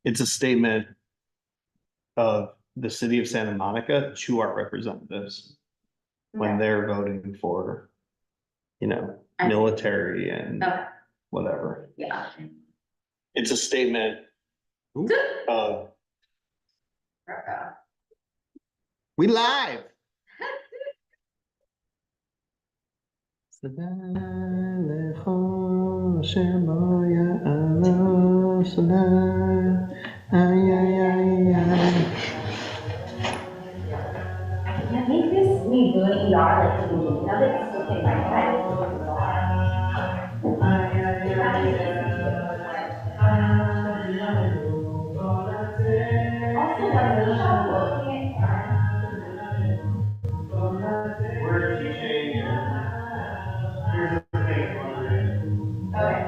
It's a statement of the city of Santa Monica to our representatives when Okay. they're voting for, I see. military and Okay, whatever. yeah. It's a statement of, we live. I can't make this me do an ER like the movie. Now that it's stuck in my head. Also, what's the show looking at? We're teaching. Here's the thing. Okay.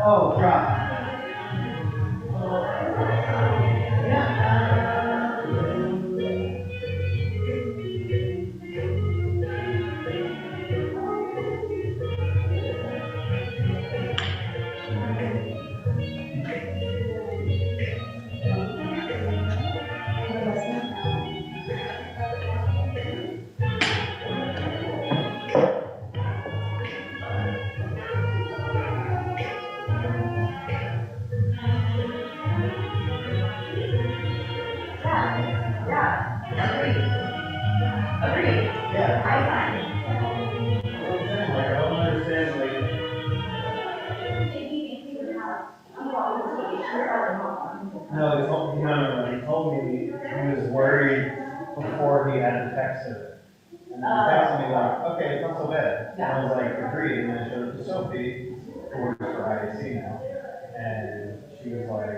Oh, crap. Agreed. Yeah. I find. I don't understand, No, he told me he was worried before he had to text her. And then he texted me like, okay, it's not so bad. And I was like, agreed. And then I showed it to Sophie, who works for IAC now. And she was like,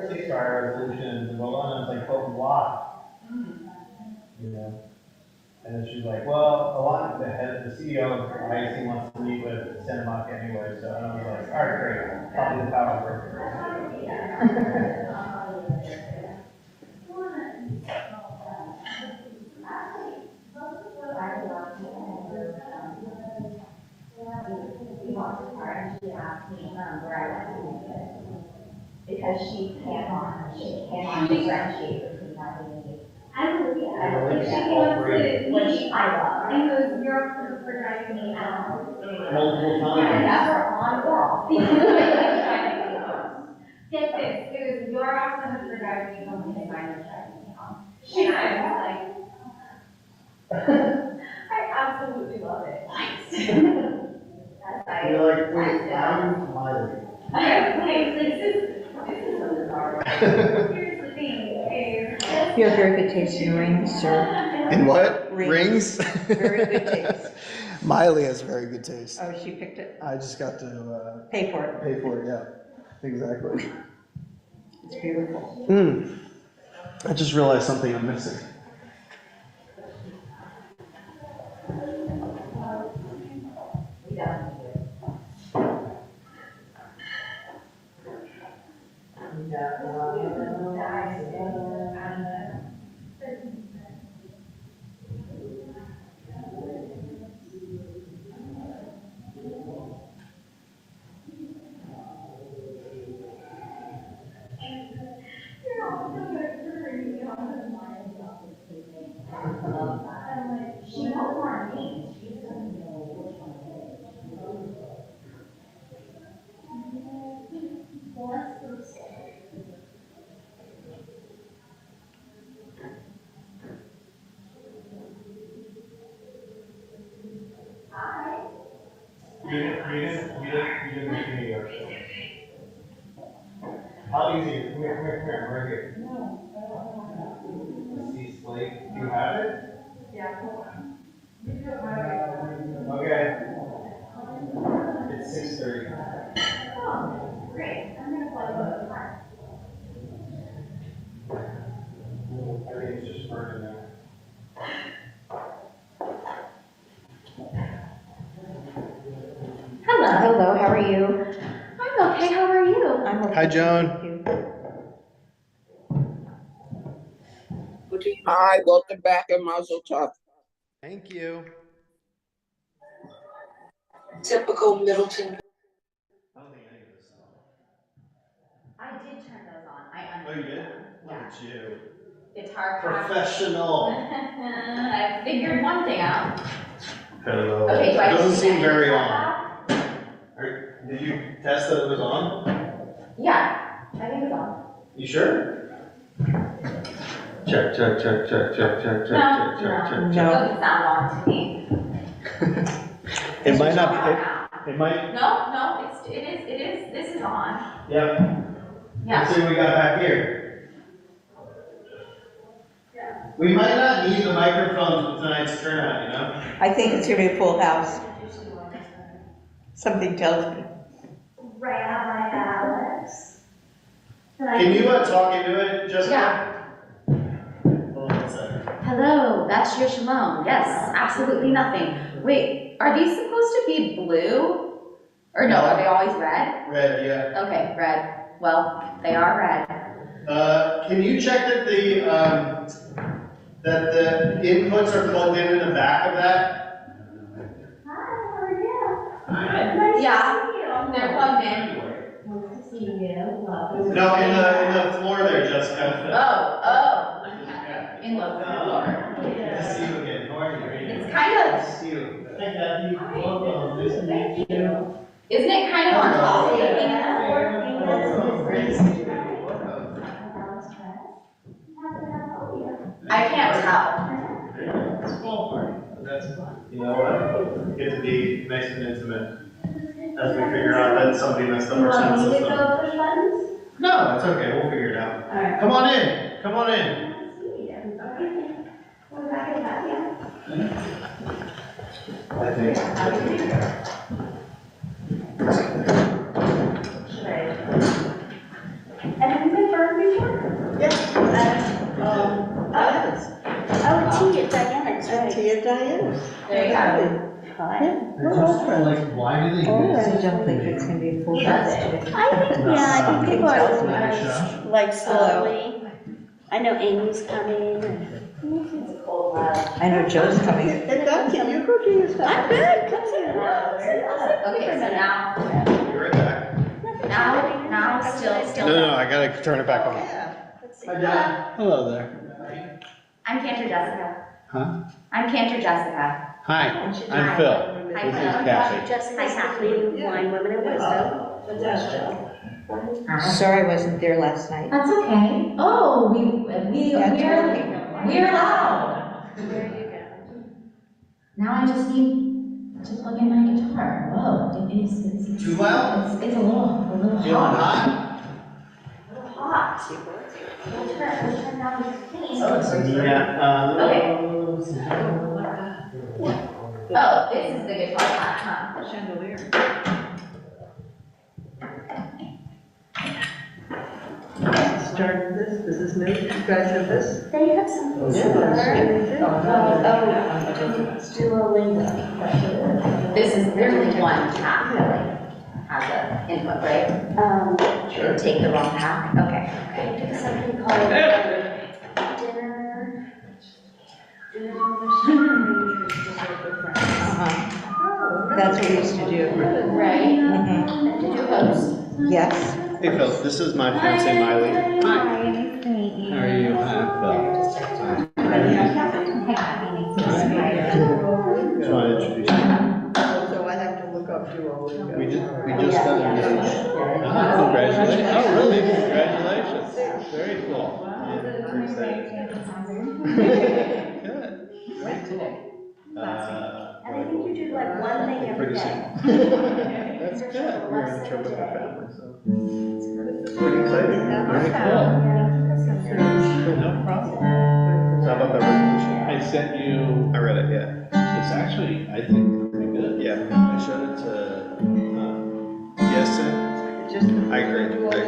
ceasefire resolutions and blah, blah. And I was like, but why? And then she's like, well, the CEO of IAC wants to meet with Santa Monica anyway. So I was like, all right, great. Probably the power broker. Because she cannot differentiate between my needs. I believe it. I believe she wants to, which I love. And goes, you're for driving me out. Multiple times. Never on or off. Get this, it was your awesome for driving me home and mine was driving me home. She and I was like, I absolutely love it. You're like, wait, I'm Miley. Okay, this is so bizarre. Here's the thing, is. You have very good taste in rings, sir. In what? Rings. Very good taste. Miley has very good taste. Oh, she picked it. I just got to Pay for it. pay for it, yeah. Exactly. It's beautiful. I just realized something I'm missing. She knows our names. She doesn't know which one it is. great. See Slate, you have it? Okay. It's 6:30. Great, I'm gonna plug it in. I think it's just burning there. Hello. Hello, how are you? I'm okay, how are you? I'm okay. Hi, Joan. Thank you. Hi, welcome back and Mazel Tov. Thank you. Typical Middleton. I don't think any of this is on. I did turn those on, I Oh, you did? them. Look at you. Guitar craft. Professional. I figured one thing out. Hello. Okay, do I? Doesn't seem very on. on. Did you test that it was on? Yeah, I think it's on. You sure? Check, check, check, check, check, check, check, check, check, check, It No. doesn't sound on to me. It might not, it might, No, it is, this is on. yeah. Yeah. Let's see what we got back here. We might not need the microphones for tonight's turnout, you know? I think it's gonna be a full house. Something tells me. Rabbi Alex. Can you talk into it, Jessica? Yeah. Hold on one second. Hello, that's your shalom. Yes, absolutely nothing. Wait, are these supposed to be blue? Or no, are they always red? Red, yeah. Okay, red. Well, they are red. Can you check that the inputs are plugged in the back of that? Hi, how are you? Yeah, they're plugged in. Nice to see you. No, in the floor there, Jessica. Oh, Yeah. in the floor. Good to see you again. How are you? It's kind of, Nice to see you. Hi, Kathy. Welcome. Nice to meet you. isn't it kind of on top of it? Welcome. Great to see you. Welcome. I can't tell. It's a small party, but that's fine. You know what? We get to be nice and intimate as we figure out that somebody messed up our sound system. push buttons? No, it's okay. We'll figure it out. Alright. Come on in. Come on in. I think. Have you been burned before? Oh, Tia, Diana's, right. Tia Diana. There you go. Hi. Like, why do they I don't think it's gonna be a full house today. I think, yeah, I think people are like Hello. slowly. I know Amy's coming. It's a cold lab. I know Joe's coming. Hey, Doc, can you go do your stuff? I'm good, come sit down. Okay, so now, Be right back. still. No, I gotta turn it back on. Hi, Dad. Hello there. I'm Cantor Jessica. Huh? I'm Cantor Jessica. Hi, I'm Phil. Hi, This is Phil. Kathy. Jessica's leading wine, women in wisdom. Sorry I wasn't there last night. That's okay. Oh, That's working. we're loud. There you go. Now I just need to plug in my guitar. Whoa, it's Too loud? It's a little Feeling hot. hot? A little hot. We'll turn down the thing. Yeah. Okay. Oh, this is the guitar pack, huh? Chandelier. Started this, this is new, you guys have this? They have something similar. Duolingo. There's only one pack that has an input, right? Sure. Take the wrong pack, okay. They do something called dinner. That's what we used to do. Right. Mhm. Did you host? Yes. Hey Phil, this is my fiance Miley. Hi, nice to meet you. How are you? Hi, Phil. Just want to introduce you. So I have to look up Duolingo. We just got engaged. Congratulations. Oh, really? Congratulations. Very cool. Yeah, we're excited. Good. Very cool. And I think you do like one thing every Pretty day. soon. That's good. We're in trouble with our family, so. Pretty exciting. Very cool. No problem. So how about that resolution? I sent you, I read it, yeah. it's actually, I think, pretty good. Yeah, I showed it to, yes, I agree with you. I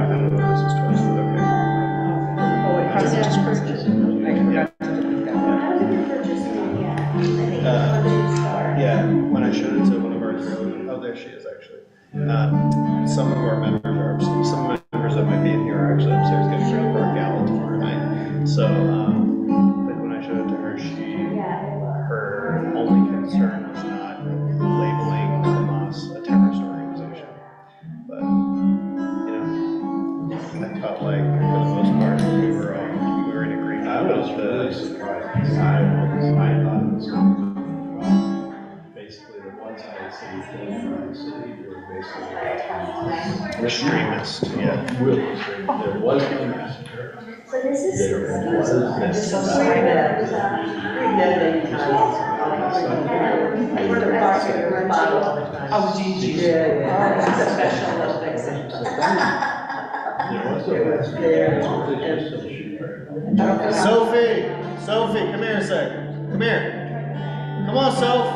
don't know if this is twice, but okay. Yeah, when I showed it to one of our, oh, there she is actually. Some of our members some members that might be in here are actually upstairs getting ready for a gala tomorrow night. So, like when I showed it to her, her only concern was not labeling Hamas a terrorist organization. But, you know, I felt like for the most part, we were in agreement. I was really surprised. I thought it was going to be basically the one-sided city thing around the city were basically Extremist, yeah. really extreme. There was no massacre. So this is. There was this. Oh, Gigi. There was no massacre. It was just some shooting. Sophie, come here a second. Come here. Come on, Soph.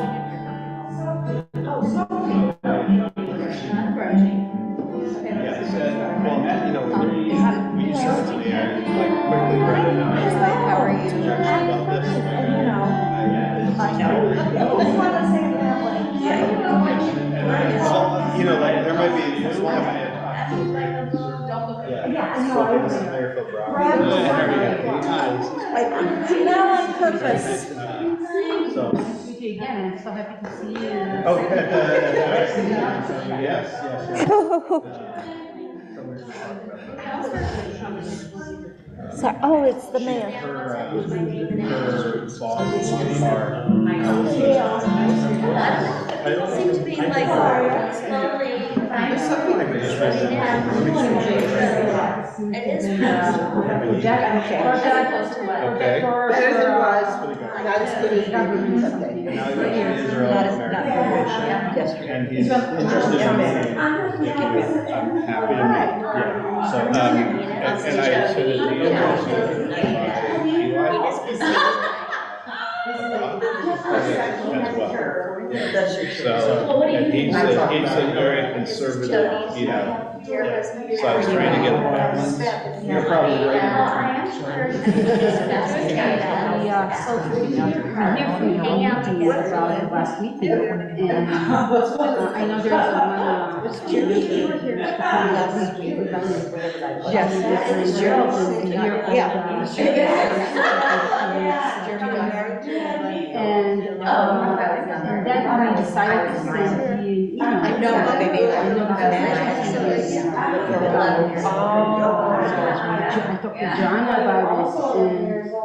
Yeah, he said, well, you know, we used to listen to the air, like quickly read it out. How are you? About this. I know. Well, you know, like there might be a small idea. Yeah. Sophie, this is Mayor Phil Brown. Now on purpose. So. Meet you again, and so happy to see you. Oh, yes. Sorry, oh, it's the mayor. Her boss is bar. People seem to be like slowly finding. It is. Okay. Better than it was, not as good as Now he's in Israel, America. And he's interested in making I'm happy to meet. Yeah. So, And I said that the So, and he's a very conservative, you know. So I was trying to get him back. you're probably right. So hang out together about the last meeting, and I know there's and then I decided to send you an email. I know, baby. I talked to John about it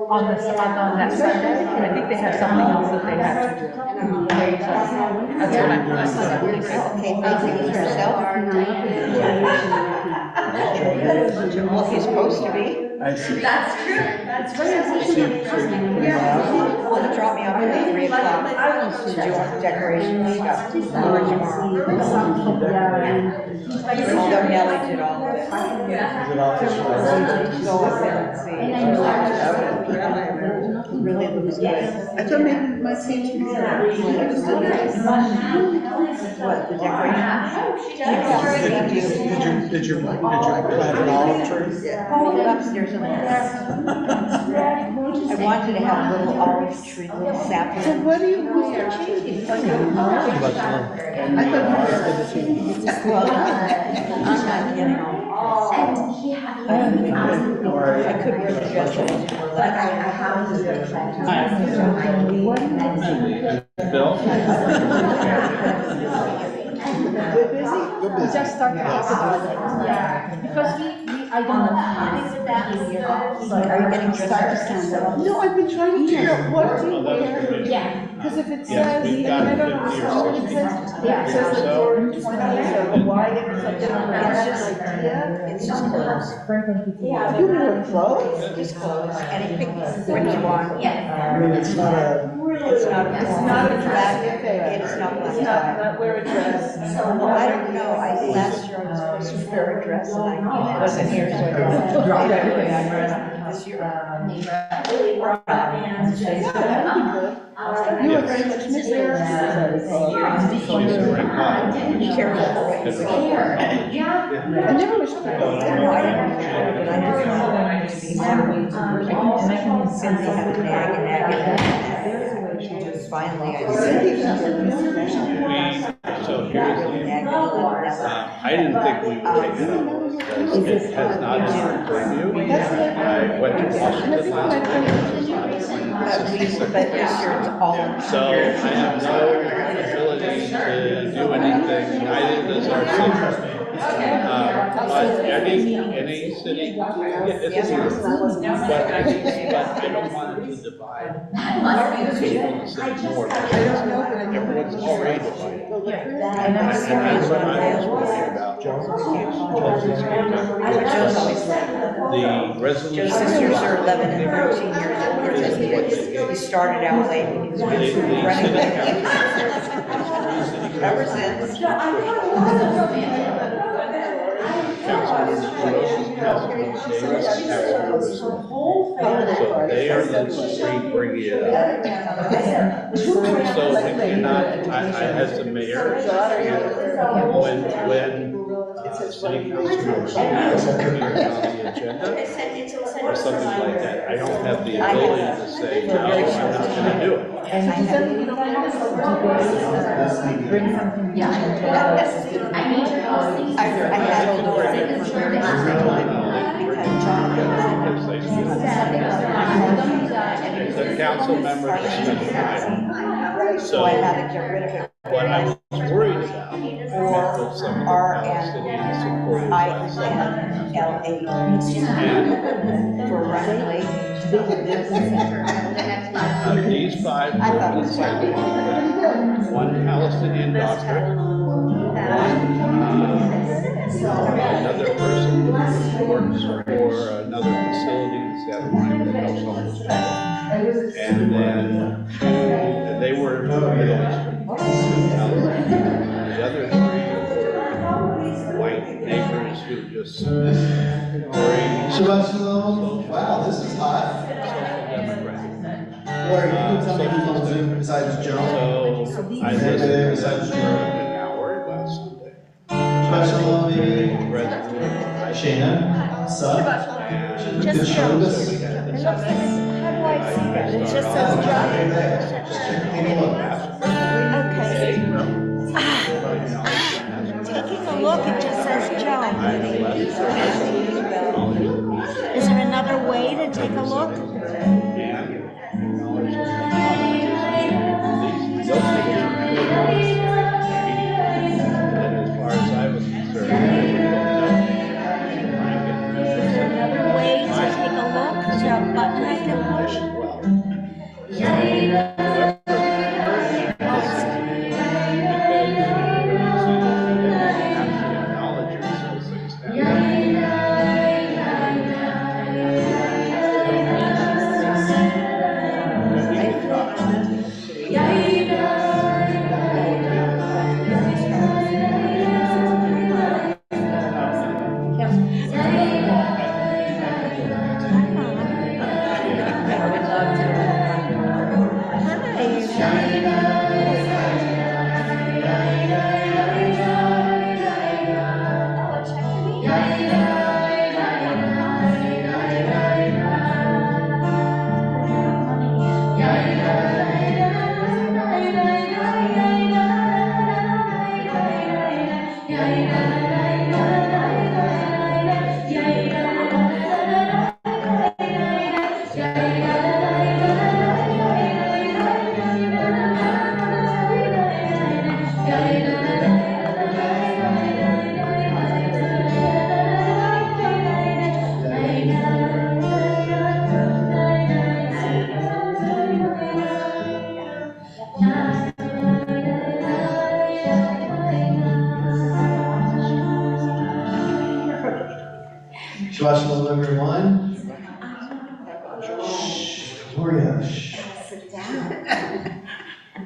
on that Sunday. I think they have something else that they have to do. That's what I'm. Okay, thank you yourself. Well, he's supposed to be. That's true. That's Want to drop me off at 3 o'clock? Do you want decoration stuff? Or tomorrow? Although Nellie did all of it. Go up there and see. Really looks good. I thought maybe it might see you. What, the decoration? Did you plant an olive tree? Yeah. Upstairs in there. I wanted to have a little olive tree, little So sapling. what do you, who's your changing? Well, I'm not getting all. I could wear the dress, but I didn't wear that. Bill? We just started talking about it. Yeah. Because I I don't know. But are you getting dressed up to stand up? No, I've been trying to figure out what do you Oh, that was wear, for me. Yeah. because if it Yes, says, we've got and I don't 50 or know, it 60 says that so. you're 20, so why didn't something on the idea? It's just clothes. You wear clothes? Just clothes, any pick what you want. Yes. It's not a. It's not a It's not a dress It affair. is not black It's not, tie. not wear a dress. Well, I don't know, last year I was supposed to wear a dress and I wasn't here, so I didn't. This year. You are very much missed those, as I recall. She's in Red Hot. Be careful for what you say. I never was. No, I didn't know, but I just wanted to be more. Since they had to nag and nag and nag. She just finally, I said. So here's the, I didn't think we would take it on because it has not been preview. I went to Washington last week. But this year it's all. So I have no ability to do anything, neither does our city. But any city, it's beautiful, but I don't want it to divide. People to say more. Everyone's already divided. And that's what I was worried about. The resolution. Joe's sisters are 11 and 13 years old. He started out late and he was running late. Ever since. So they are the three bringing it up. So I cannot, I as the mayor, when city council members appear on the agenda or something like that, I don't have the ability to say, no, I'm not gonna do it. And does that, you don't have to bring something? Yeah. I made sure all things. I had to know it because The council members spend time. so I had to get rid of it. What I was worried about, I met with some of the Palestinian supporters last RNLA for running late. These five I thought it was decided one Palestinian doctor, another person who works for another facility that's out of line that helps homeless people. And then they were Middle Eastern. The other three were white neighbors who just very Shabbat Shalom. Wow, this is hot. social democrat. Lori, you can tell me who's on Zoom besides Joe. So I listened to them for an hour last Sunday. Shabbat Shalom, baby. President Shayna, Sup? and Good show. so we had this. How do I see that? It just says Take a look. Taking a look, it just says Joe. Is there another way to take a look? And as far as I was concerned, Is there another way to take a look? Is there a button I can push?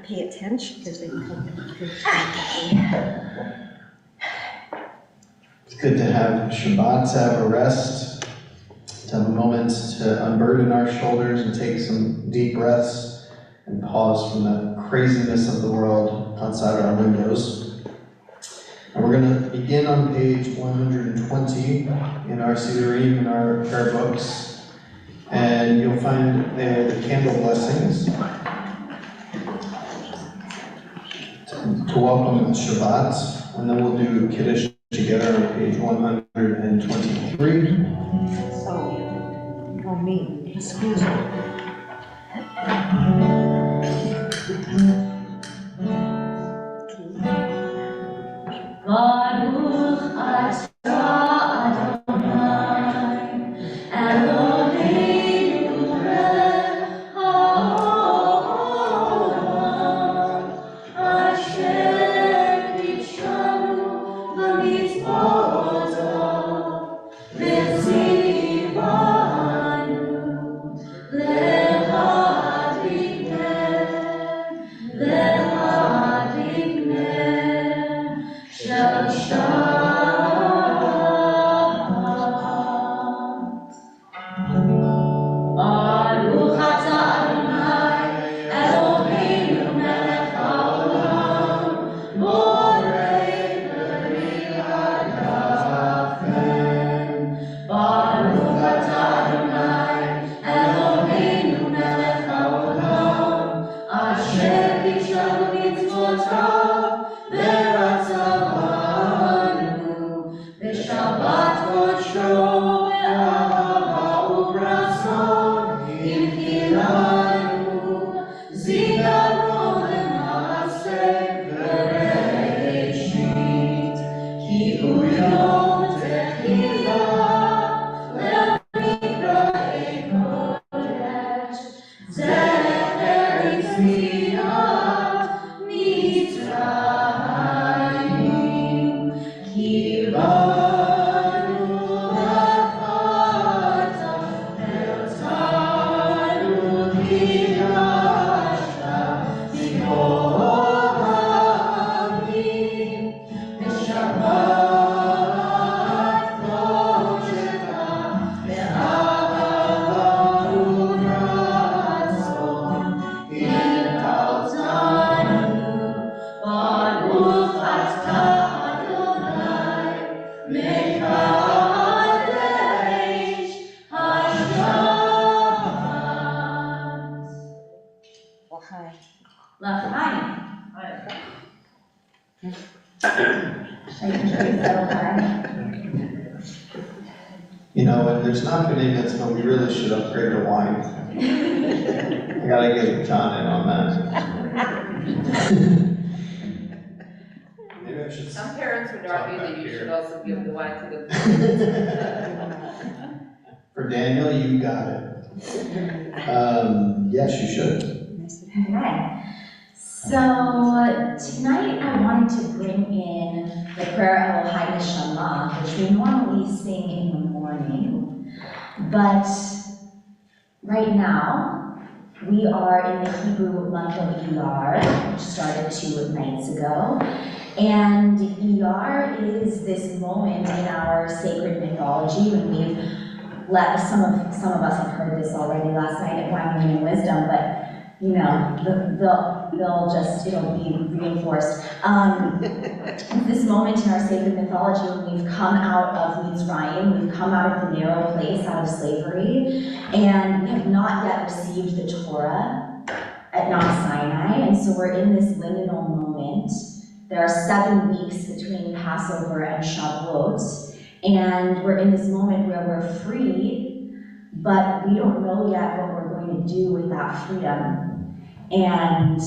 pay attention because they. It's good to have Shabbat, to have a rest, to have a moment to unburden our shoulders and take some deep breaths and pause from the craziness of the world outside our windows. And we're going to begin on page 120 in our Sidurim, in our prayer books. And you'll find there the candle blessings to welcome Shabbat. And then we'll do Kiddush together on page 123. Oh, me, excuse me. Baruch atah Adonai, Eloheinu melech haolam, asher kidshanu b'mitzvotav, v'tzivanu lehadikneh shel Shabbat. Baruch atah Adonai, Eloheinu melech haolam, borei b'riat ha'afen. Baruch atah Adonai, Eloheinu melech haolam, asher kidshanu mitzvotav, v'ratzavanu, b'shabbat kodsho, be'ahava u'b'razon, imchilanu, zikaron le'maaseh, bereishit, ki hu yom techilah, le'mikra'ei kodesh, zecher yetziat Mitzrayim, ki banu lefata, ve'otanu kidashta, mikol ha'amim, b'shabbat kodshecha, be'ahava u'b'razon, hilchaltanu, Baruch atah Adonai, mekadesh haShabbat. L'chaim. You know, when there's not good mitzvah, we really should upgrade the wine. I gotta get John in on that. Maybe I should. Some parents would argue that you should also give the wine to the. For Daniel, you got it. Yes, you should. Okay. So tonight I wanted to bring in the prayer Elohai Neshama, which we normally sing in the morning. But right now, we are in the Hebrew month of Iyar, which started 2 nights ago. And Iyar is this moment in our sacred mythology when we've some of us have heard this already last night at Wine Learning Wisdom, but you know, it'll be reinforced. This moment in our sacred mythology when we've come out of Mitzrayim, we've come out of the narrow place, out of slavery, and we have not yet received the Torah at Mount Sinai, and so we're in this liminal moment. There are 7 weeks between Passover and Shavuot, and we're in this moment where we're free, but we don't know yet what we're going to do with that freedom. And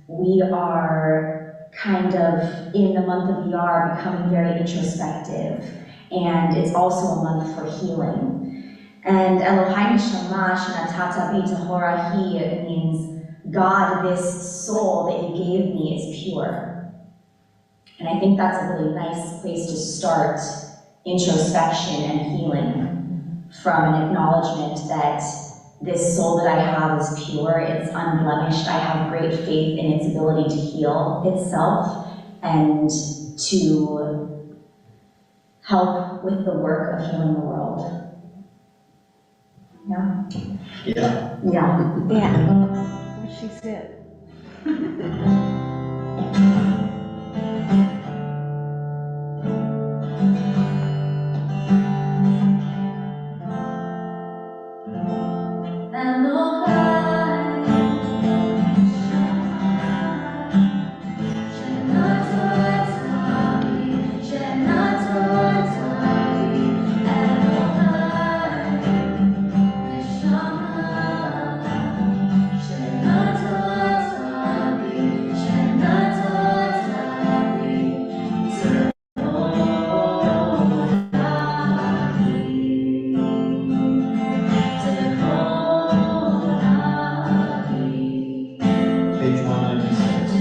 we are kind of, in the month of Iyar, becoming very introspective. And it's also a month for healing. And Elohai Neshama Shenatata Bi Tahora Hi, it means, God, this soul that you gave me is pure. And I think that's a really nice place to start introspection and healing, from an acknowledgement that this soul that I have is pure, it's unblemished, I have great faith in its ability to heal itself and to help with the work of healing the world. Yeah? Yeah. Yeah. Yeah. What she said. Page 196.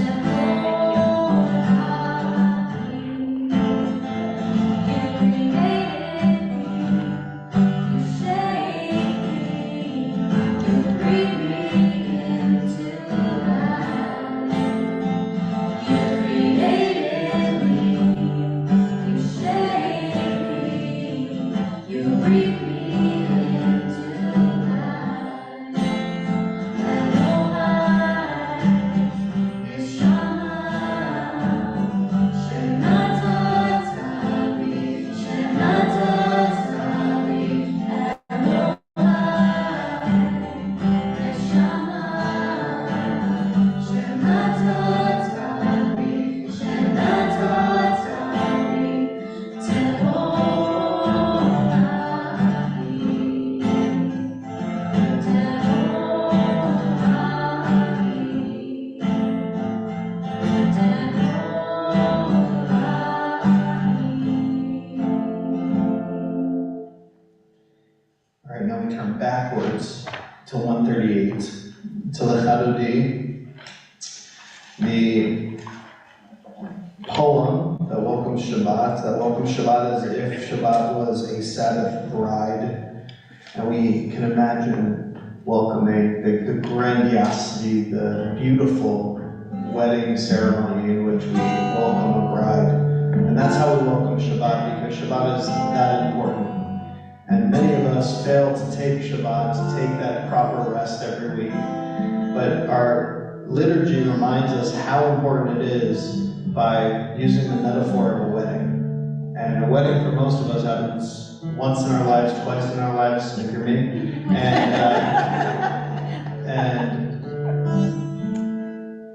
All right, now we turn backwards to 138, to the Chadodi, the poem that welcomes Shabbat, as if Shabbat was a Sabbath bride, and we can imagine welcoming the grandiosity, the beautiful wedding ceremony in which we welcome a bride. And that's how we welcome Shabbat, because Shabbat is that important. And many of us fail to take Shabbat, to take that proper rest every week. But our liturgy reminds us how important it is by using the metaphor of a wedding. And a wedding for most of us happens once in our lives, twice in our lives, if you're me. And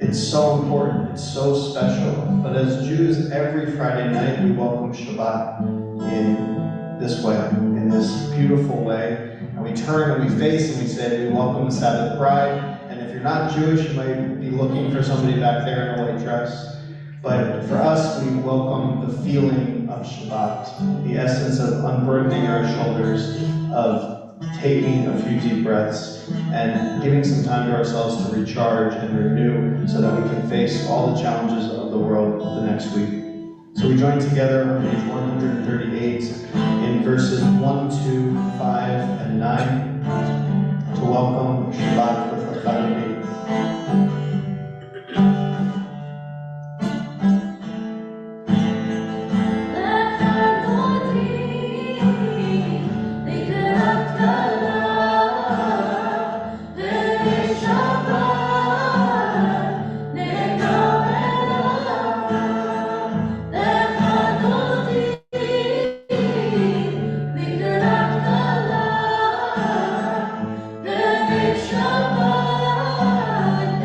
it's so important, it's so special. But as Jews, every Friday night we welcome Shabbat in this way, in this beautiful way. And we turn and we face and we say, we welcome the Sabbath bride. And if you're not Jewish, you might be looking for somebody back there in a white dress. But for us, we welcome the feeling of Shabbat, the essence of unburdening our shoulders, of taking a few deep breaths, and giving some time to ourselves to recharge and renew so that we can face all the challenges of the world the next week. So we join together on page 138 in verses 1, 2, 5, and 9 to welcome Shabbat with a Chadodi. Shabbat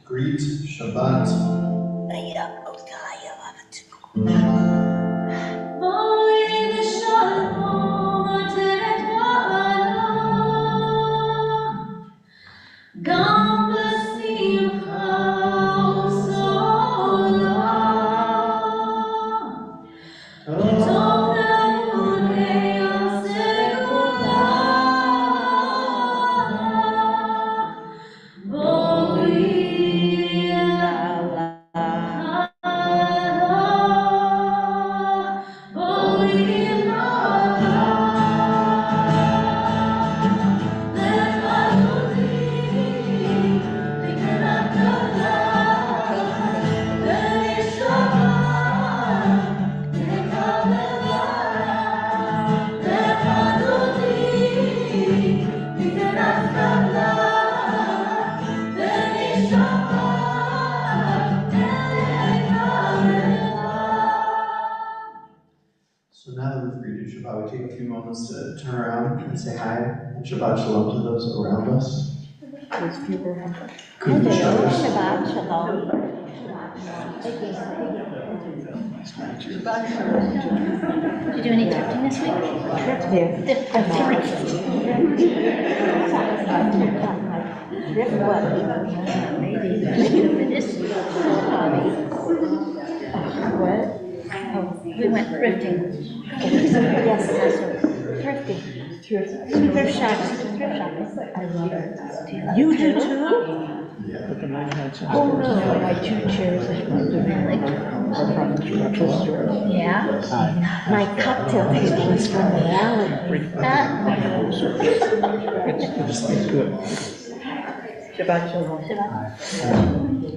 greet Shabbat. So now that we've greeted Shabbat, we take a few moments to turn around and say hi and Shabbat Shalom to those around us. Greet each other. Shabbat Shalom. Did you do any thrifting this week? Thrifting. Thrift what? Maybe this hobby. What? Oh, we went thrifting. Yes, thrifting. Thrift shopping. Thrift shopping. I love it. You do too? Yeah. Oh no, my 2 chairs. Yeah? My cocktail table is from the alley. Shabbat Shalom.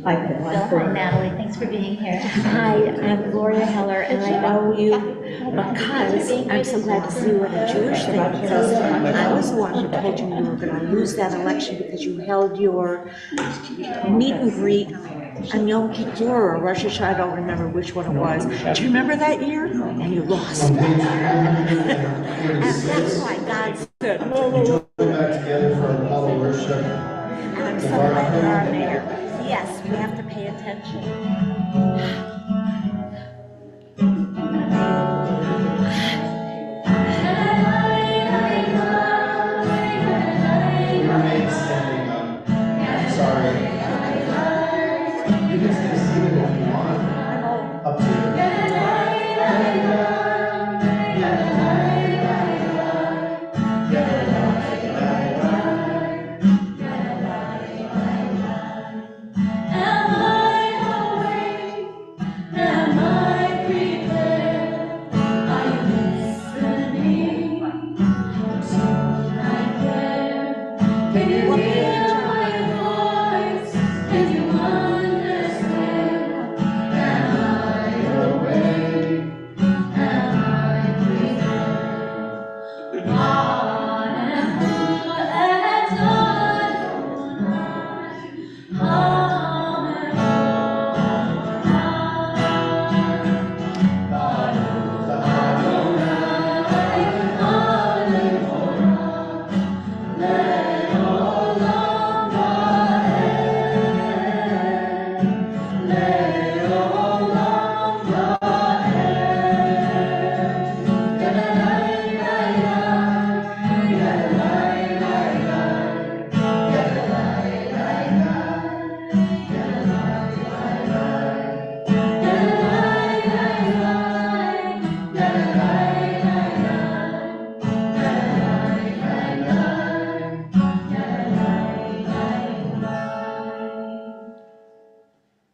Hi, Natalie, thanks for being here. Hi, I'm Gloria Heller, and I know you because I'm so glad to see you at a Jewish thing, because I was the one who told you you were going to lose that election because you held your meet and greet on Yom Kippur or Rosh Hashanah, I don't remember which one it was. Do you remember that year? And you lost. And that's why God said, We'll go back together for a model worship. and I'm so glad that our mayor, yes, we have to pay attention. Remain standing up. I'm sorry. You can stay seated if you want. Up to you.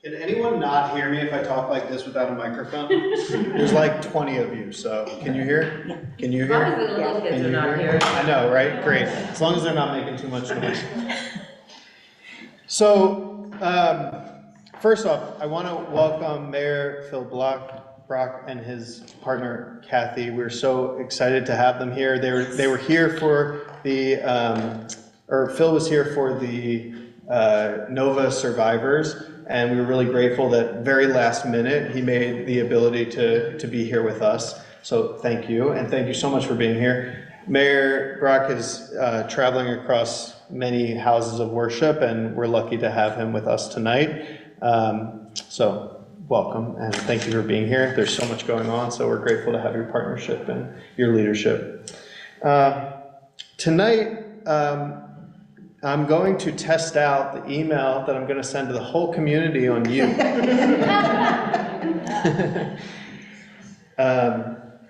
Can anyone not hear me if I talk like this without a microphone? There's like 20 of you, so can you hear? Can you hear? As long as the little kids Can are you not hear? here. I know, right? Great. As long as they're not making too much noise. So, first off, I want to welcome Mayor Phil Brock and his partner Kathy. We're so excited to have them here. They were here for the, or Phil was here for the Nova survivors, and we were really grateful that very last minute he made the ability to be here with us. So thank you, and thank you so much for being here. Mayor Brock is traveling across many houses of worship, and we're lucky to have him with us tonight. So welcome, and thank you for being here. There's so much going on, so we're grateful to have your partnership and your leadership. Tonight, I'm going to test out the email that I'm going to send to the whole community on you.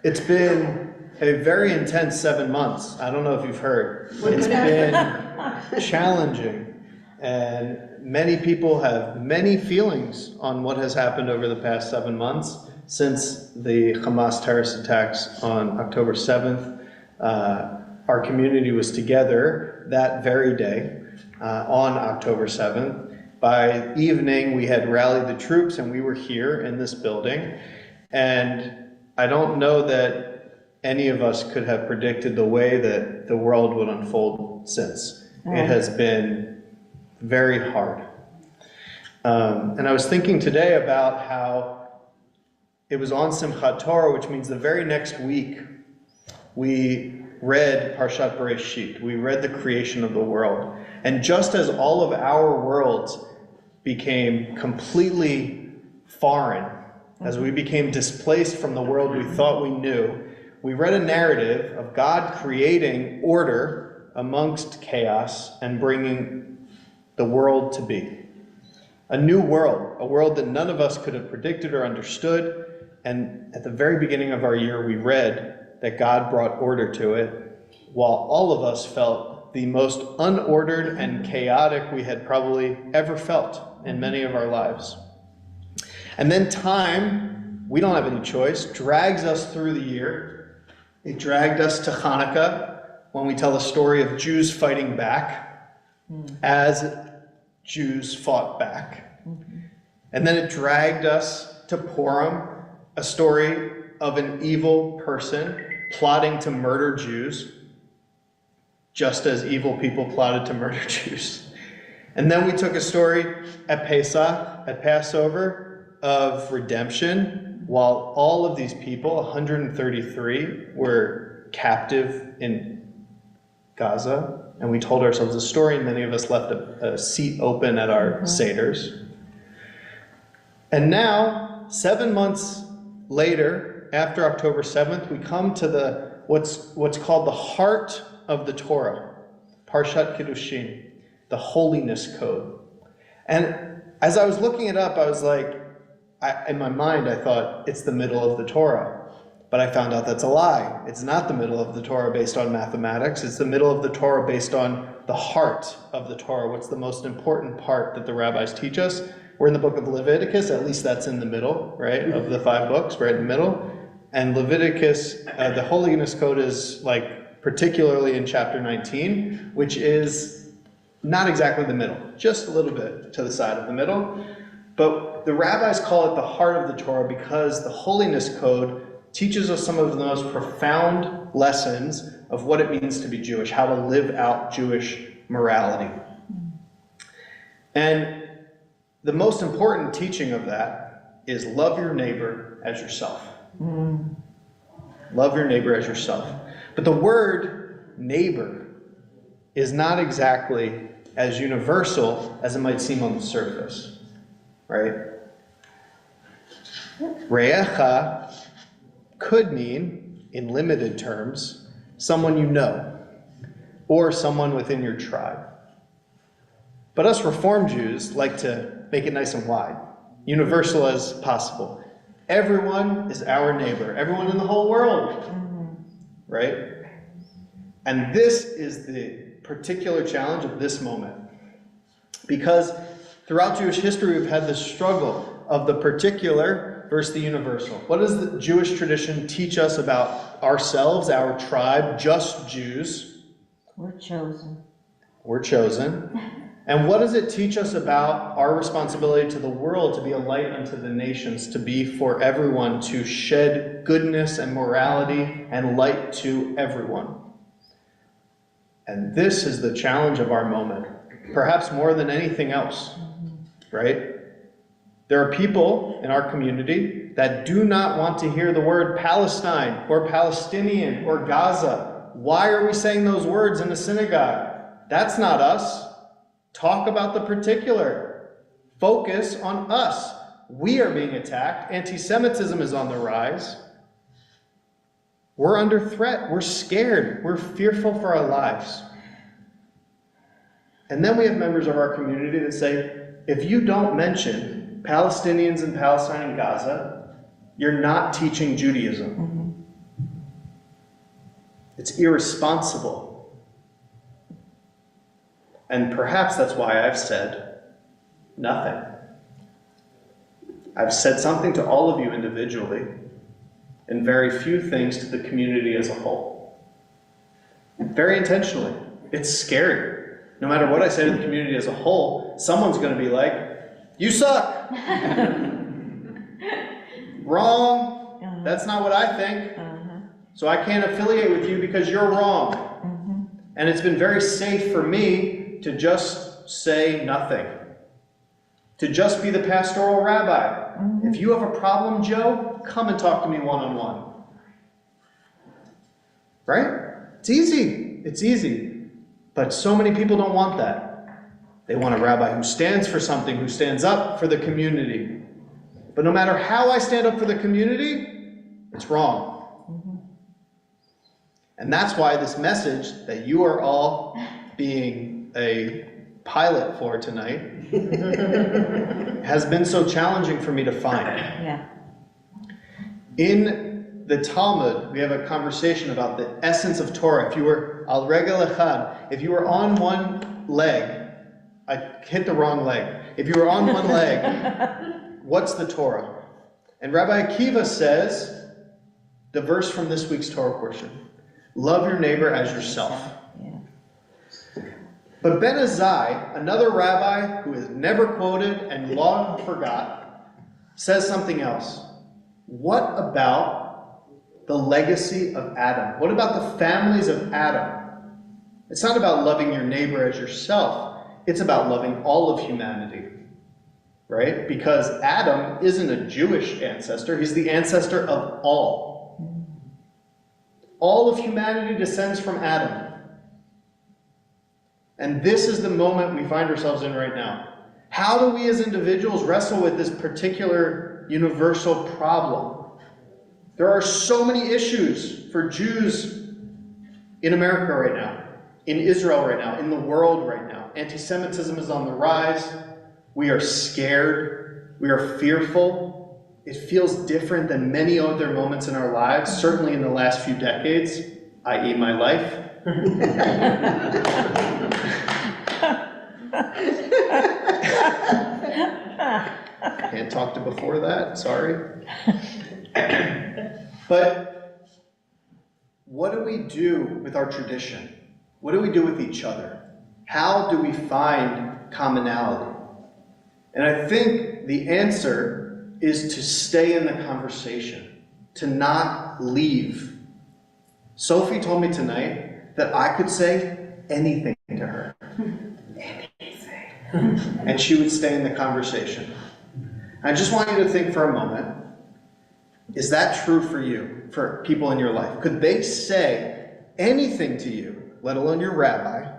It's been a very intense 7 months. I don't know if you've heard. It's been challenging, and many people have many feelings on what has happened over the past 7 months since the Hamas terrorist attacks on October 7th. Our community was together that very day on October 7th. By evening, we had rallied the troops and we were here in this building. And I don't know that any of us could have predicted the way that the world would unfold since. It has been very hard. And I was thinking today about how it was on Simchat Torah, which means the very next week, we read Parshat Bereshit. We read the creation of the world. And just as all of our worlds became completely foreign, as we became displaced from the world we thought we knew, we read a narrative of God creating order amongst chaos and bringing the world to be. A new world, a world that none of us could have predicted or understood. And at the very beginning of our year, we read that God brought order to it, while all of us felt the most unordered and chaotic we had probably ever felt in many of our lives. And then time, we don't have any choice, drags us through the year. It dragged us to Hanukkah, when we tell the story of Jews fighting back as Jews fought back. And then it dragged us to Purim, a story of an evil person plotting to murder Jews, just as evil people plotted to murder Jews. And then we took a story at Pesach, at Passover, of redemption, while all of these people, 133, were captive in Gaza. And we told ourselves a story, and many of us left a seat open at our seders. And now, 7 months later, after October 7th, we come to what's called the heart of the Torah, Parshat Kiddushin, the holiness code. And as I was looking it up, I was like, in my mind, I thought it's the middle of the Torah. But I found out that's a lie. It's not the middle of the Torah based on mathematics. It's the middle of the Torah based on the heart of the Torah. What's the most important part that the rabbis teach us? We're in the book of Leviticus, at least that's in the middle, right, of the 5 books, right in the middle. And Leviticus, the holiness code is like particularly in chapter 19, which is not exactly the middle, just a little bit to the side of the middle. But the rabbis call it the heart of the Torah because the holiness code teaches us some of the most profound lessons of what it means to be Jewish, how to live out Jewish morality. And the most important teaching of that is love your neighbor as yourself. Love your neighbor as yourself. But the word neighbor is not exactly as universal as it might seem on the surface, right? Re'echa could mean, in limited terms, someone you know, or someone within your tribe. But us Reform Jews like to make it nice and wide, universal as possible. Everyone is our neighbor, everyone in the whole world, right? And this is the particular challenge of this moment. Because throughout Jewish history, we've had this struggle of the particular versus the universal. What does the Jewish tradition teach us about ourselves, our tribe, just Jews? We're chosen. We're chosen. And what does it teach us about our responsibility to the world to be a light unto the nations, to be for everyone, to shed goodness and morality and light to everyone? And this is the challenge of our moment, perhaps more than anything else, right? There are people in our community that do not want to hear the word Palestine or Palestinian or Gaza. Why are we saying those words in the synagogue? That's not us. Talk about the particular. Focus on us. We are being attacked. Anti-Semitism is on the rise. We're under threat. We're scared. We're fearful for our lives. And then we have members of our community that say, if you don't mention Palestinians in Palestine and Gaza, you're not teaching Judaism. It's irresponsible. And perhaps that's why I've said nothing. I've said something to all of you individually, and very few things to the community as a whole. Very intentionally. It's scary. No matter what I say to the community as a whole, someone's going to be like, you suck! Wrong! That's not what I think. So I can't affiliate with you because you're wrong. And it's been very safe for me to just say nothing. To just be the pastoral rabbi. If you have a problem, Joe, come and talk to me one-on-one. Right? It's easy. It's easy. But so many people don't want that. They want a rabbi who stands for something, who stands up for the community. But no matter how I stand up for the community, it's wrong. And that's why this message that you are all being a pilot for tonight has been so challenging for me to find. Yeah. In the Talmud, we have a conversation about the essence of Torah. If you were al regel echad, if you were on one leg, I hit the wrong leg. If you were on one leg, what's the Torah? And Rabbi Akiva says, the verse from this week's Torah portion, love your neighbor as yourself. But Ben Azai, another rabbi who is never quoted and long forgot, says something else. What about the legacy of Adam? What about the families of Adam? It's not about loving your neighbor as yourself. It's about loving all of humanity. Right? Because Adam isn't a Jewish ancestor. He's the ancestor of all. All of humanity descends from Adam. And this is the moment we find ourselves in right now. How do we as individuals wrestle with this particular universal problem? There are so many issues for Jews in America right now, in Israel right now, in the world right now. Anti-Semitism is on the rise. We are scared. We are fearful. It feels different than many other moments in our lives, certainly in the last few decades, i.e. my life. Can't talk to before that, sorry. But what do we do with our tradition? What do we do with each other? How do we find commonality? And I think the answer is to stay in the conversation, to not leave. Sophie told me tonight that I could say anything to her. And she would stay in the conversation. I just want you to think for a moment, is that true for you, for people in your life? Could they say anything to you, let alone your rabbi,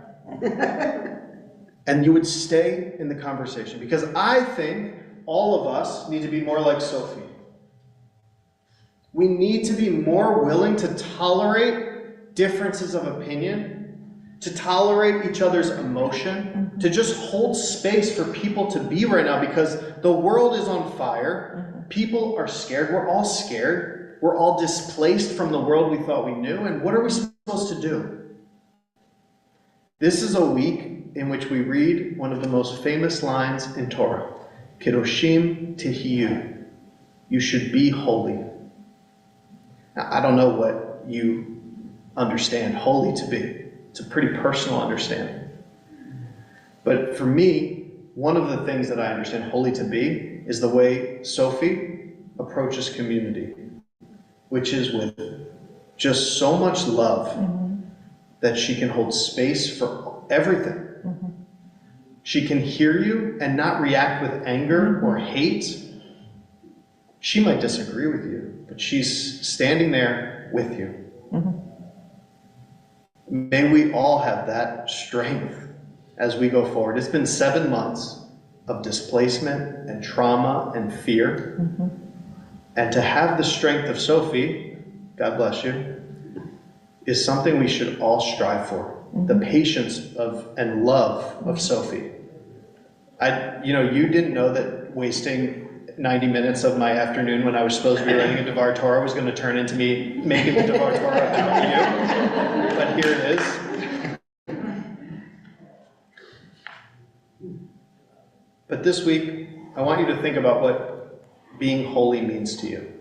and you would stay in the conversation? Because I think all of us need to be more like Sophie. We need to be more willing to tolerate differences of opinion, to tolerate each other's emotion, to just hold space for people to be right now, because the world is on fire. People are scared. We're all scared. We're all displaced from the world we thought we knew. And what are we supposed to do? This is a week in which we read one of the most famous lines in Torah, Kedoshim Tihiyu. You should be holy. Now, I don't know what you understand holy to be. It's a pretty personal understanding. But for me, one of the things that I understand holy to be is the way Sophie approaches community, which is with just so much love that she can hold space for everything. She can hear you and not react with anger or hate. She might disagree with you, but she's standing there with you. May we all have that strength as we go forward. It's been 7 months of displacement and trauma and fear. And to have the strength of Sophie, God bless you, is something we should all strive for. The patience of and love of Sophie. You didn't know that wasting 90 minutes of my afternoon when I was supposed to be writing a Devar Torah was going to turn into me making the Devar Torah about you. But here it is. But this week, I want you to think about what being holy means to you.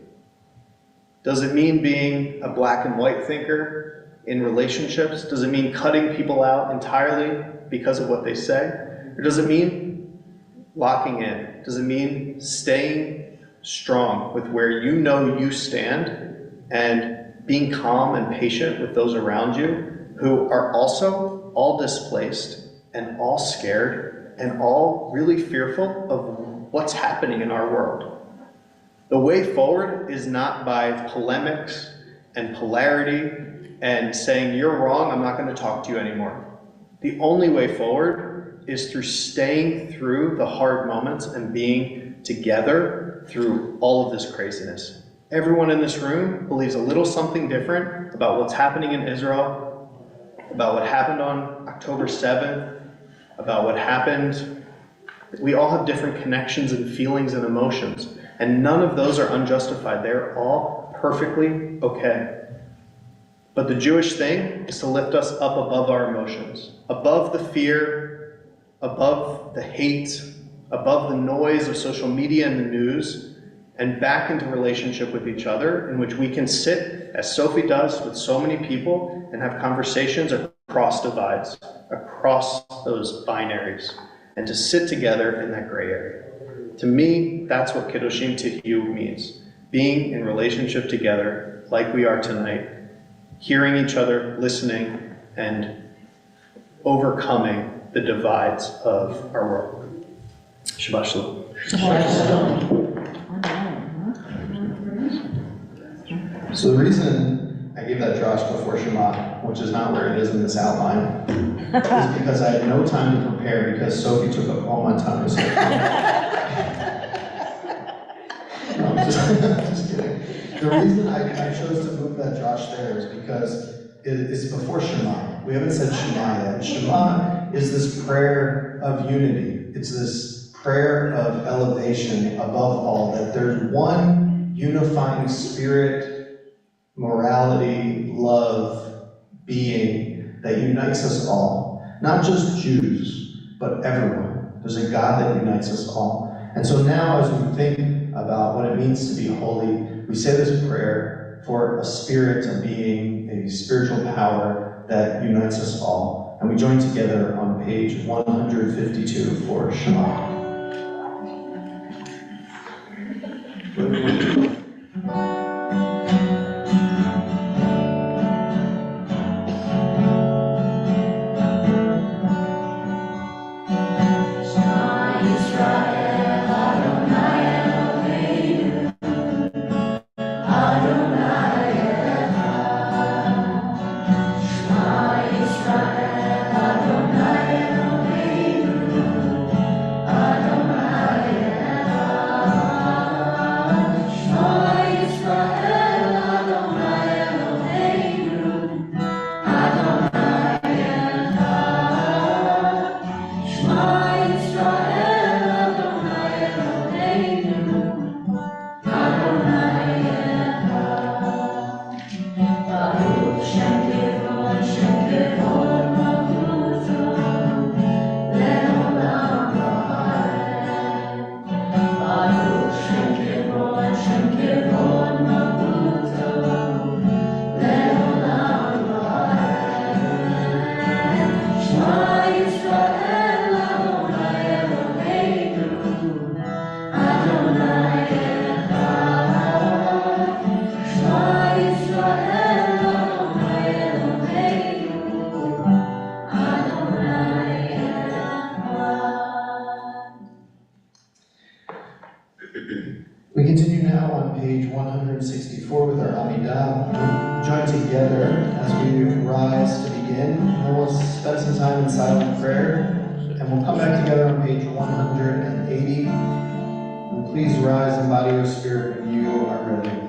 Does it mean being a black and white thinker in relationships? Does it mean cutting people out entirely because of what they say? Or does it mean locking in? Does it mean staying strong with where you know you stand and being calm and patient with those around you who are also all displaced and all scared and all really fearful of what's happening in our world? The way forward is not by polemics and polarity and saying, you're wrong, I'm not going to talk to you anymore. The only way forward is through staying through the hard moments and being together through all of this craziness. Everyone in this room believes a little something different about what's happening in Israel, about what happened on October 7th, about what happened. We all have different connections and feelings and emotions. And none of those are unjustified. They're all perfectly okay. But the Jewish thing is to lift us up above our emotions, above the fear, above the hate, above the noise of social media and the news, and back into relationship with each other in which we can sit, as Sophie does, with so many people and have conversations across divides, across those binaries, and to sit together in that gray area. To me, that's what Kiddushim Tihiyu means. Being in relationship together like we are tonight, hearing each other, listening, and overcoming the divides of our world. Shabbat Shalom. So the reason I gave that Josh before Shema, which is not where it is in this outline, is because I had no time to prepare because Sophie took up all my time. No, I'm just kidding. The reason I chose to move that Josh there is because it's before Shema. We haven't said Shema yet. Shema is this prayer of unity. It's this prayer of elevation above all, that there's one unifying spirit, morality, love, being that unites us all. Not just Jews, but everyone. There's a God that unites us all. And so now as we think about what it means to be holy, we say this prayer for a spirit, a being, a spiritual power that unites us all. And we join together on page 152 for Shema. We continue now on page 164 with our Amidah. We join together as we rise to begin, and we'll spend some time in silent prayer. we'll come back together on page 180. And please rise in body or spirit when you are ready.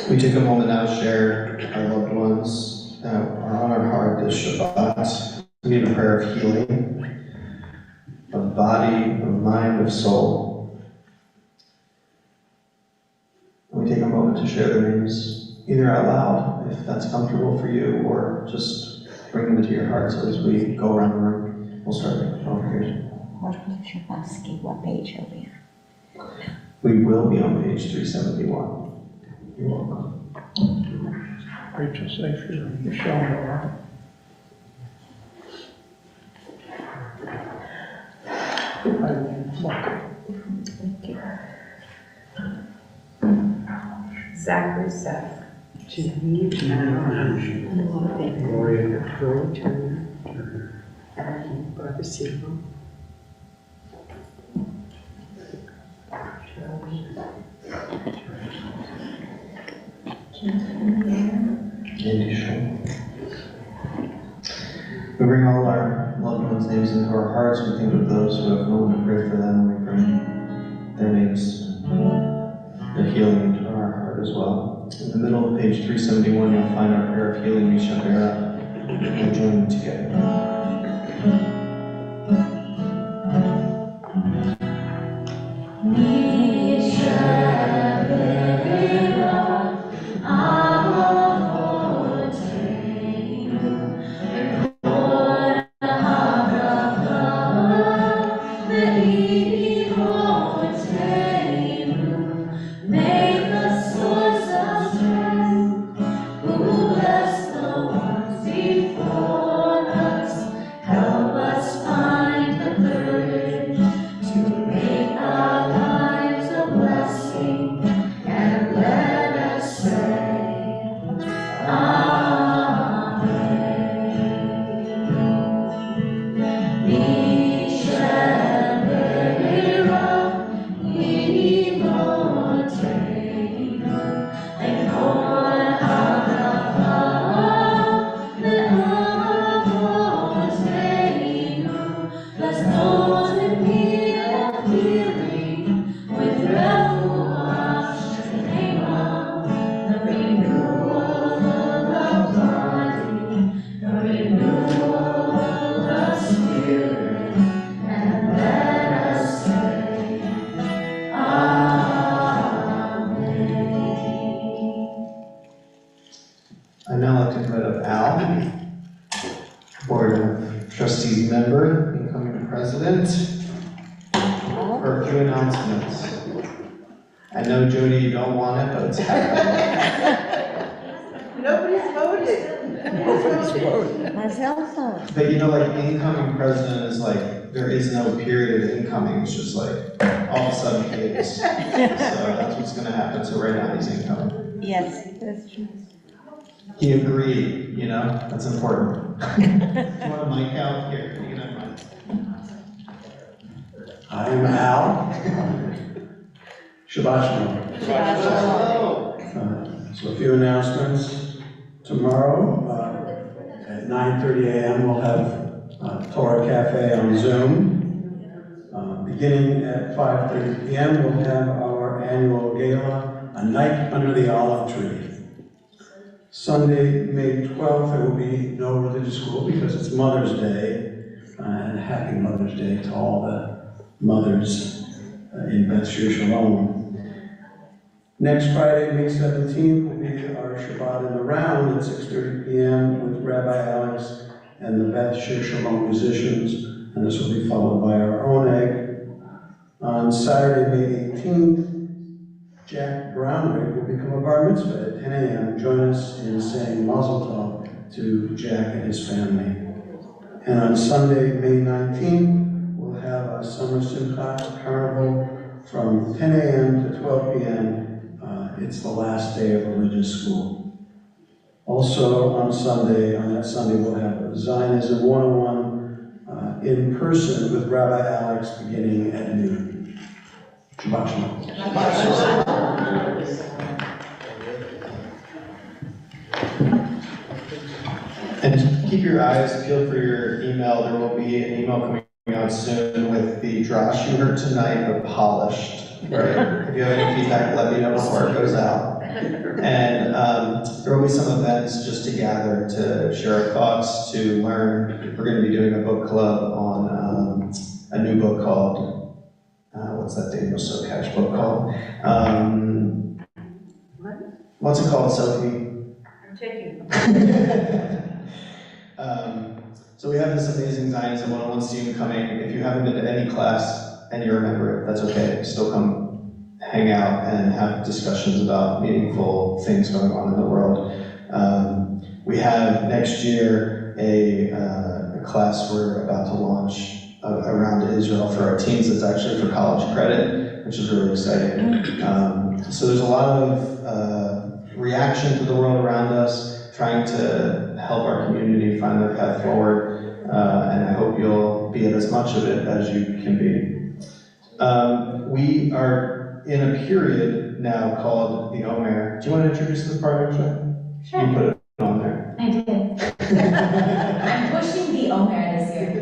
We take a moment now to share our loved ones that are on our heart this Shabbat. We need a prayer of healing, of body, of mind, of soul. We take a moment to share their names, either out loud, if that's comfortable for you, or just bring them into your hearts as we go around the room. We'll start over here. What page are we on? We will be on page 371. You're welcome. Rachel, say for Michelle Miller. Zachary Seth. Gloria. Barbara Siegel. Andy Shaw. We bring all our loved ones' names into our hearts. We think of those who have no one to pray for them. We bring their names, their healing into our heart as well. In the middle of page 371, you'll find our prayer of healing, Mishabera. We'll join them together. I'd now like to invite up Al, Board of Trustees member, incoming president, for a few announcements. I know, Jody, you don't want it, but it's happening. Nobody's voted. My cell phone. But you know, like, incoming president is like, there is no period of incoming, it's just like, all of a sudden he is. So that's what's gonna happen, so right now he's incoming. Yes, that's true. He agreed, you know, that's important. Do you want a mic out? Here, you can have mine. I'm Al. Shabbat Shalom. So a few announcements. Tomorrow at 9:30 a.m. we'll have Torah Cafe on Zoom. Beginning at 5:30 p.m. we'll have our annual gala, A Night Under the Olive Tree. Sunday, May 12th, there will be no religious school because it's Mother's Day, and happy Mother's Day to all the mothers in Beth Shir Shalom. Next Friday, May 17th, will be our Shabbat in the Round at 6:30 p.m. with Rabbi Alex and the Beth Shir Shalom musicians, and this will be followed by our own egg. On Saturday, May 18th, Jack Brownrigg will become a bar mitzvah at 10 a.m. Join us in saying Mazel Tov to Jack and his family. And on Sunday, May 19th, we'll have a summer simcha carnival from 10 a.m. to 12 p.m. It's the last day of religious school. Also on that Sunday, we'll have Zionism 101 in person with Rabbi Alex beginning at noon. Shabbat Shalom. And keep your eyes peeled for your email. There will be an email coming out soon with the drosh you heard tonight, but polished. Right? If you have any feedback, let me know before it goes out. And there will be some events just to gather, to share our thoughts, to learn. We're going to be doing a book club on a new book called, what's that Daniel Socash book called? What's it called, Sophie? I'm taking. So we have this amazing Zionism 101 student coming. If you haven't been to any class and you remember it, that's okay. Still come hang out and have discussions about meaningful things going on in the world. We have next year a class we're about to launch around Israel for our teens. It's actually for college credit, which is really exciting. So there's a lot of reaction to the world around us, trying to help our community find their path forward, and I hope you'll be at as much of it as you can be. We are in a period now called the Omer. Do you want to introduce this part, actually? Sure. You put it on there. I did. I'm pushing the Omer this year.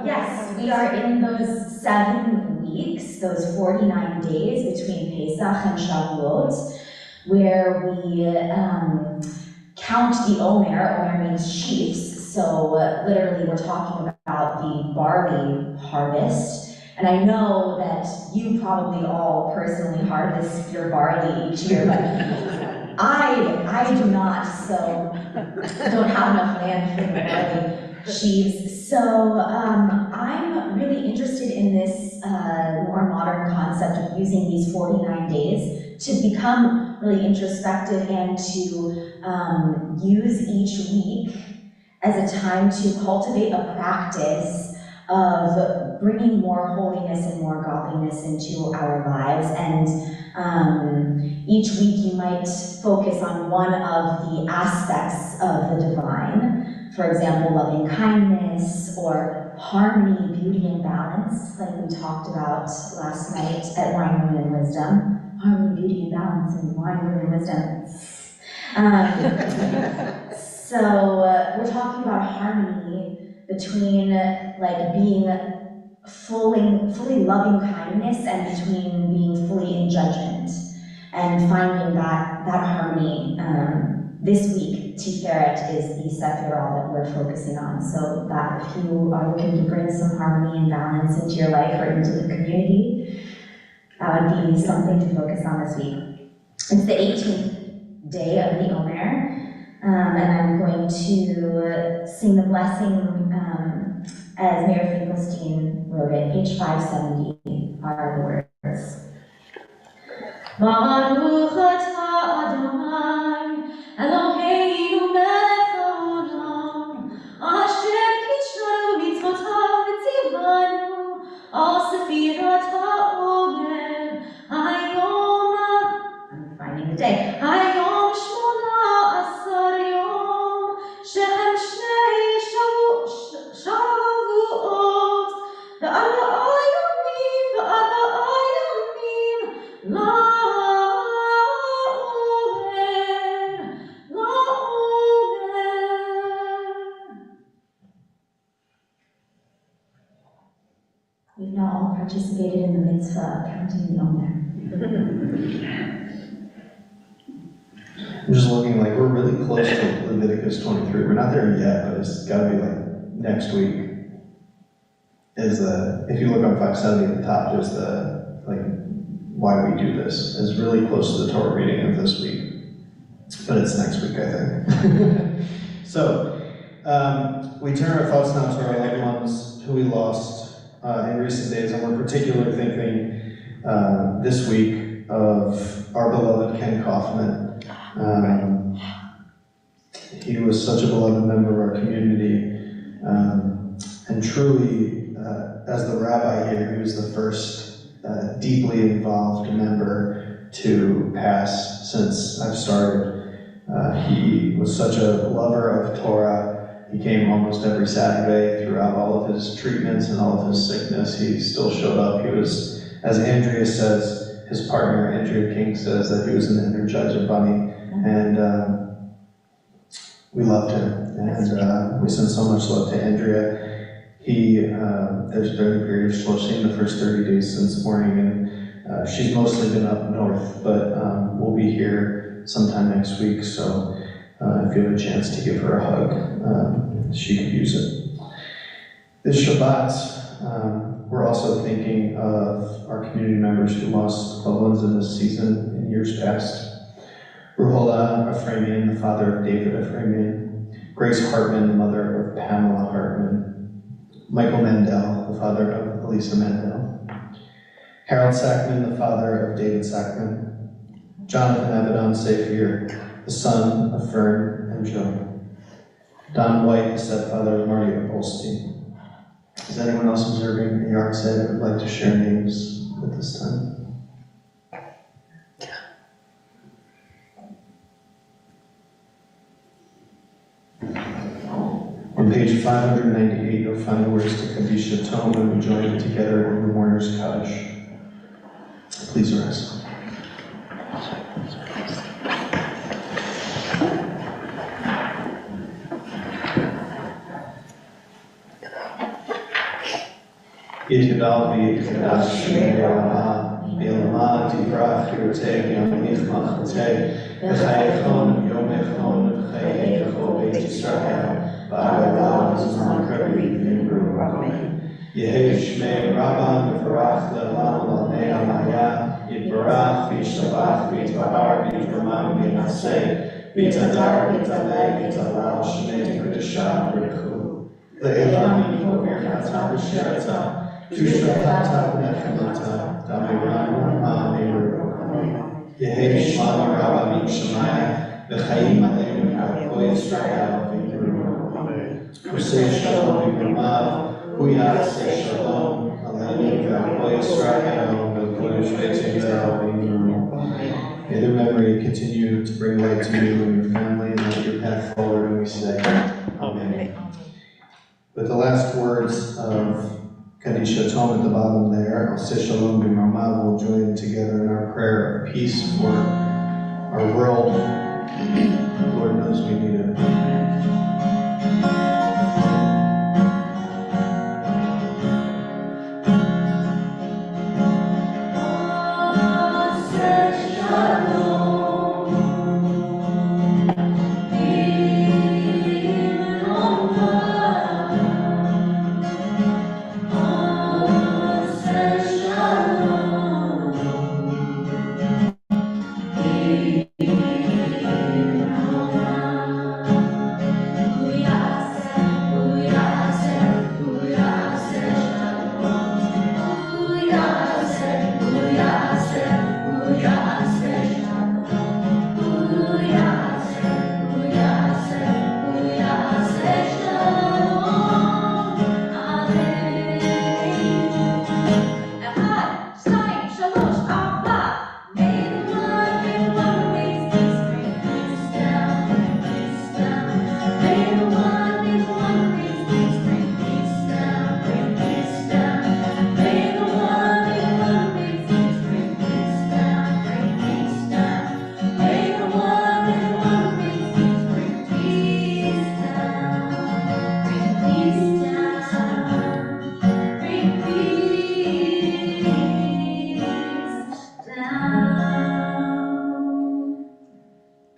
Yes, we are in those 7 weeks, those 49 days between Pesach and Shavuot, where we count the Omer. Omer means sheaves, so literally we're talking about the barley harvest. And I know that you probably all personally harvest your barley each year, but I do not, so I don't have enough land for the barley sheaves. So I'm really interested in this more modern concept of using these 49 days to become really introspective and to use each week as a time to cultivate a practice of bringing more holiness and more godliness into our lives. And each week you might focus on one of the aspects of the divine. For example, loving kindness or harmony, beauty, and balance, like we talked about last night at Wine, Women, and Wisdom. Harmony, beauty, and balance in Wine, Women, and Wisdom. So we're talking about harmony between like being fully loving kindness and between being fully in judgment, and finding that harmony. This week, Tiferet is the Sephirah that we're focusing on, so that if you are looking to bring some harmony and balance into your life or into the community, that would be something to focus on this week. It's the 18th day of the Omer, and I'm going to sing the blessing as Mayor Finkelstein wrote it, page 570 are the words. Baruch atah Adonai, Eloheinu melech haolam, asher kishanu mitzvotav v'tzivanu, al sefirat ha'omer, hayom, I'm finding the day, hayom shmona asar yom, shehem shnei shavuot, v'arba'a yomim, la We've now all participated in the mitzvah of counting the Omer. I'm just looking like we're really close to Leviticus 23. We're not there yet, but it's got to be like next week. If you look on 570 at the top, there's the why we do this. Is really close to the Torah reading of this week, but it's next week, I think. So we turn our thoughts now to our loved ones who we lost in recent days, and we're particularly thinking this week of our beloved Ken Kaufman. He was such a beloved member of our community, and truly, as the rabbi here, he was the first deeply involved member to pass since I've started. He was such a lover of Torah. He came almost every Saturday throughout all of his treatments and all of his sickness. He still showed up. He was, as Andrea says, his partner, Andrea King, says that he was an Energizer bunny. And we loved him. And we send so much love to Andrea. There's been a period of sourcing the first 30 days since morning, and she's mostly been up north, but we'll be here sometime next week, so if you have a chance to give her a hug, she could use it. This Shabbat, we're also thinking of our community members who lost loved ones in this season in years past. Ruhola Ephraimian, the father of David Ephraimian, Grace Hartman, the mother of Pamela Hartman, Michael Mandel, the father of Elisa Mandel, Harold Sackman, the father of David Sackman, Jonathan Avedon Safier, the son of Fern and Joe, Don White, the stepfather of Maria Olstein. Is anyone else observing a yard sale that would like to share names at this time? On page 598, you'll find the words to Kadisha Tome, and we join together in the mourner's Kaddish. Please rise. Yitgadal v'yitgadash shmei Rama, B'ilama divrach yirteh v'yamich machateh, v'chayechon v'yomechon v'chayecho b'et Yisrael, v'agalam zman karib v'imru Amen. Yehi shmei Rama v'varach le'olam l'almei amaya, yitbarach v'yishtabach v'yitbahar v'yitramam v'yinaseh, v'yitadar v'yitaleh v'yitalal shmei kedusha v'rechu. Le'elam yikobir chata v'shirata, Tushratata Nechamata, Damiran Ma'amiru, Yehi Shmami Rabba Mishmaya, V'chaim Aleinu Ya'ko Yisrael V'imru. Usei Shalom V'imamav, Huyasei Shalom, Aleinu Ya'ko Yisrael, V'kodesh V'etzivel V'imru. May their memory continue to bring light to you and your family, and let your path forward, and we say, Amen. With the last words of Kadisha Tome at the bottom there, Oseh Shalom B'Mamav, will join together in our prayer of peace for our world. Lord knows we need it.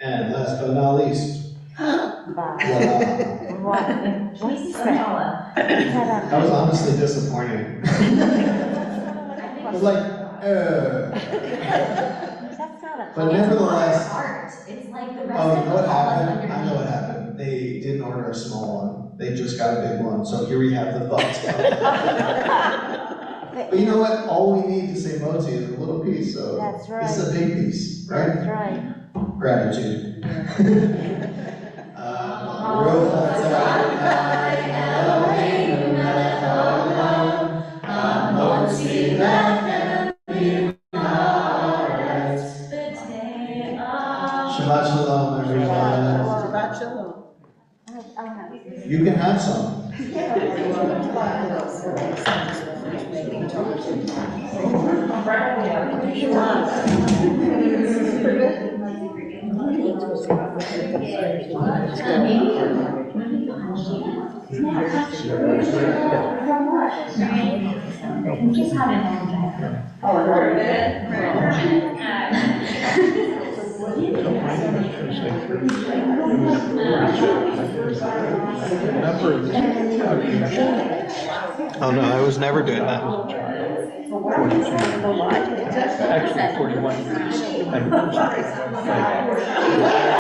And last but not least, voila. That was honestly disappointing. It was like, But nevertheless, It's like the oh, rest you of know the what hall is happened? I know what underneath. happened. They didn't order a small one. They just got a big one. So here we have the thoughts. But you know what? All we need to say moti is a little piece. So That's right. This is a big piece, right? That's right. Gratitude. Shabbat shalom, everyone. Shabbat shalom. You can have some. Maybe. Just have it all Oh, no, I was never doing that. Actually, 41 years.